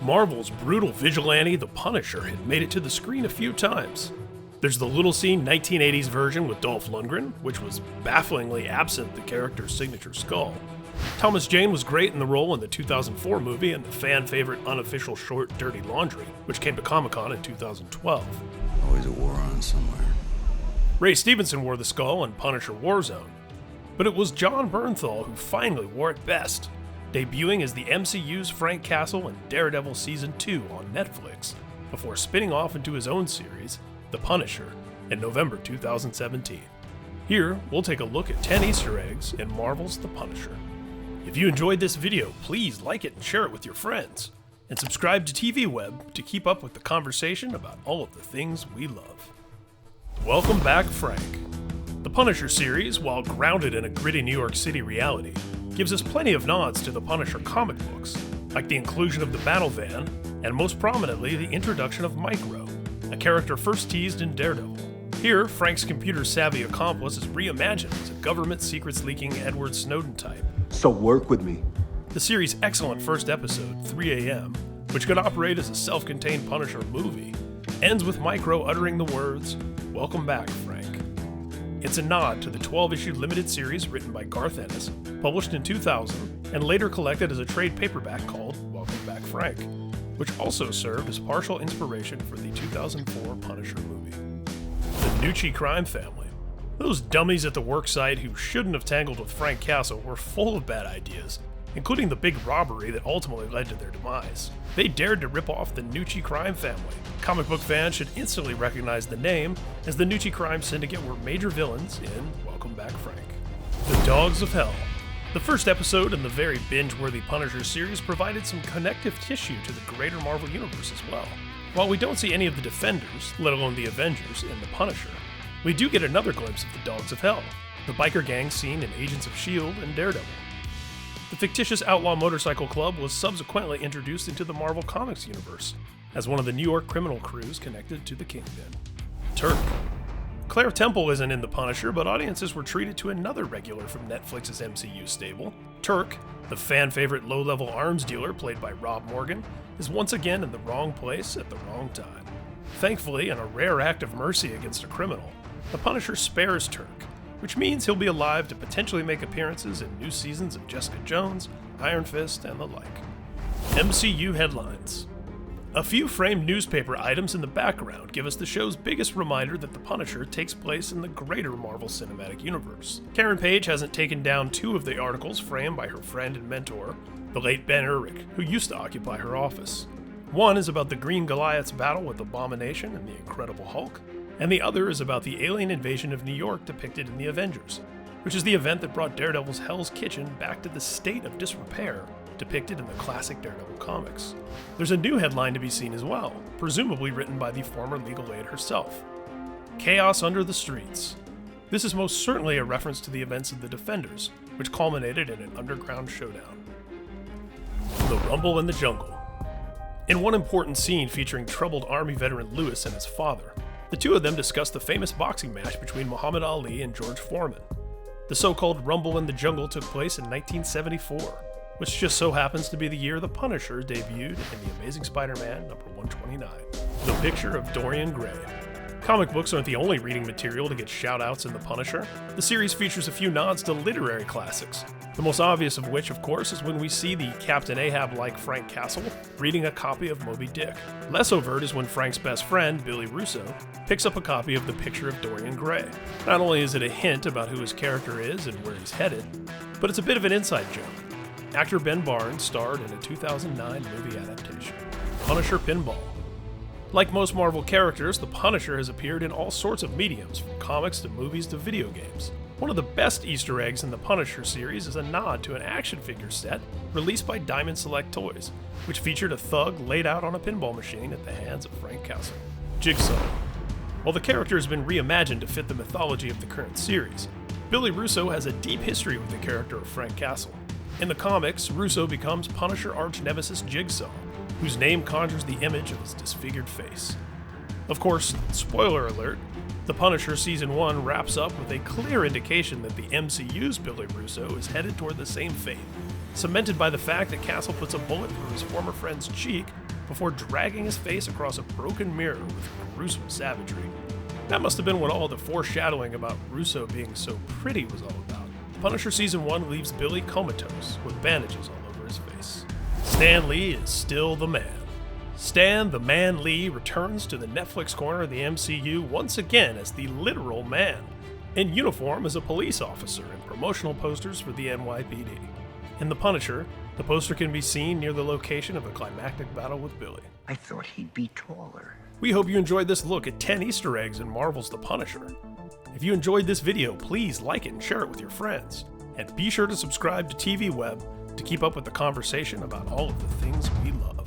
Marvel's brutal vigilante, the Punisher, had made it to the screen a few times. There's the little-seen 1980s version with Dolph Lundgren, which was bafflingly absent the character's signature skull. Thomas Jane was great in the role in the 2004 movie and the fan-favorite unofficial short Dirty Laundry, which came to Comic-Con in 2012. Always a war on somewhere. Ray Stevenson wore the skull in Punisher Warzone. But it was Jon Bernthal who finally wore it best, debuting as the MCU's Frank Castle in Daredevil Season 2 on Netflix, before spinning off into his own series, The Punisher, in November 2017. Here, we'll take a look at 10 Easter eggs in Marvel's The Punisher. If you enjoyed this video, please like it and share it with your friends, and subscribe to TV Web to keep up with the conversation about all of the things we love. Welcome back, Frank. The Punisher series, while grounded in a gritty New York City reality, gives us plenty of nods to the Punisher comic books, like the inclusion of the battle van, and most prominently the introduction of Micro, a character first teased in Daredevil. Here, Frank's computer-savvy accomplice is reimagined as a government secrets-leaking Edward Snowden type. So work with me. The series' excellent first episode, 3 AM, which could operate as a self-contained Punisher movie, ends with Micro uttering the words, "Welcome back, Frank." It's a nod to the 12-issue limited series written by Garth Ennis, published in 2000, and later collected as a trade paperback called Welcome Back, Frank, which also served as partial inspiration for the 2004 Punisher movie. The Gnucci crime family. Those dummies at the worksite who shouldn't have tangled with Frank Castle were full of bad ideas, including the big robbery that ultimately led to their demise. They dared to rip off the Gnucci crime family. Comic book fans should instantly recognize the name, as the Gnucci crime syndicate were major villains in Welcome Back, Frank. The Dogs of Hell. The first episode in the very binge-worthy Punisher series provided some connective tissue to the greater Marvel universe as well. While we don't see any of the Defenders, let alone the Avengers, in the Punisher, we do get another glimpse of the Dogs of Hell, the biker gang seen in Agents of S.H.I.E.L.D. and Daredevil. The fictitious outlaw motorcycle club was subsequently introduced into the Marvel Comics universe as one of the New York criminal crews connected to the Kingpin. Turk. Claire Temple isn't in The Punisher, but audiences were treated to another regular from Netflix's MCU stable. Turk, the fan-favorite low-level arms dealer played by Rob Morgan, is once again in the wrong place at the wrong time. Thankfully, in a rare act of mercy against a criminal, the Punisher spares Turk, which means he'll be alive to potentially make appearances in new seasons of Jessica Jones, Iron Fist, and the like. MCU Headlines. A few framed newspaper items in the background give us the show's biggest reminder that The Punisher takes place in the greater Marvel Cinematic Universe. Karen Page hasn't taken down 2 of the articles framed by her friend and mentor, the late Ben Urich, who used to occupy her office. One is about the Green Goliath's battle with Abomination and the Incredible Hulk, and the other is about the alien invasion of New York depicted in The Avengers, which is the event that brought Daredevil's Hell's Kitchen back to the state of disrepair depicted in the classic Daredevil comics. There's a new headline to be seen as well, presumably written by the former legal aid herself. Chaos Under the Streets. This is most certainly a reference to the events of the Defenders, which culminated in an underground showdown. The Rumble in the Jungle. In one important scene featuring troubled Army veteran Lewis and his father, the two of them discuss the famous boxing match between Muhammad Ali and George Foreman. The so-called Rumble in the Jungle took place in 1974, which just so happens to be the year The Punisher debuted in The Amazing Spider-Man number 129. The Picture of Dorian Gray. Comic books aren't the only reading material to get shout-outs in The Punisher. The series features a few nods to literary classics, the most obvious of which, of course, is when we see the Captain Ahab-like Frank Castle reading a copy of Moby Dick. Less overt is when Frank's best friend, Billy Russo, picks up a copy of The Picture of Dorian Gray. Not only is it a hint about who his character is and where he's headed, but it's a bit of an inside joke. Actor Ben Barnes starred in a 2009 movie adaptation. Punisher Pinball. Like most Marvel characters, the Punisher has appeared in all sorts of mediums, from comics to movies to video games. One of the best Easter eggs in the Punisher series is a nod to an action figure set released by Diamond Select Toys, which featured a thug laid out on a pinball machine at the hands of Frank Castle. Jigsaw. While the character has been reimagined to fit the mythology of the current series, Billy Russo has a deep history with the character of Frank Castle. In the comics, Russo becomes Punisher arch-nemesis Jigsaw, whose name conjures the image of his disfigured face. Of course, spoiler alert, The Punisher Season 1 wraps up with a clear indication that the MCU's Billy Russo is headed toward the same fate, cemented by the fact that Castle puts a bullet through his former friend's cheek before dragging his face across a broken mirror with gruesome savagery. That must have been what all the foreshadowing about Russo being so pretty was all about. Punisher Season 1 leaves Billy comatose with bandages all over his face. Stan Lee is still the man. Stan the Man Lee returns to the Netflix corner of the MCU once again as the literal man, in uniform as a police officer in promotional posters for the NYPD. In The Punisher, the poster can be seen near the location of the climactic battle with Billy. I thought he'd be taller. We hope you enjoyed this look at 10 Easter eggs in Marvel's The Punisher. If you enjoyed this video, please like it and share it with your friends. And be sure to subscribe to TV Web to keep up with the conversation about all of the things we love.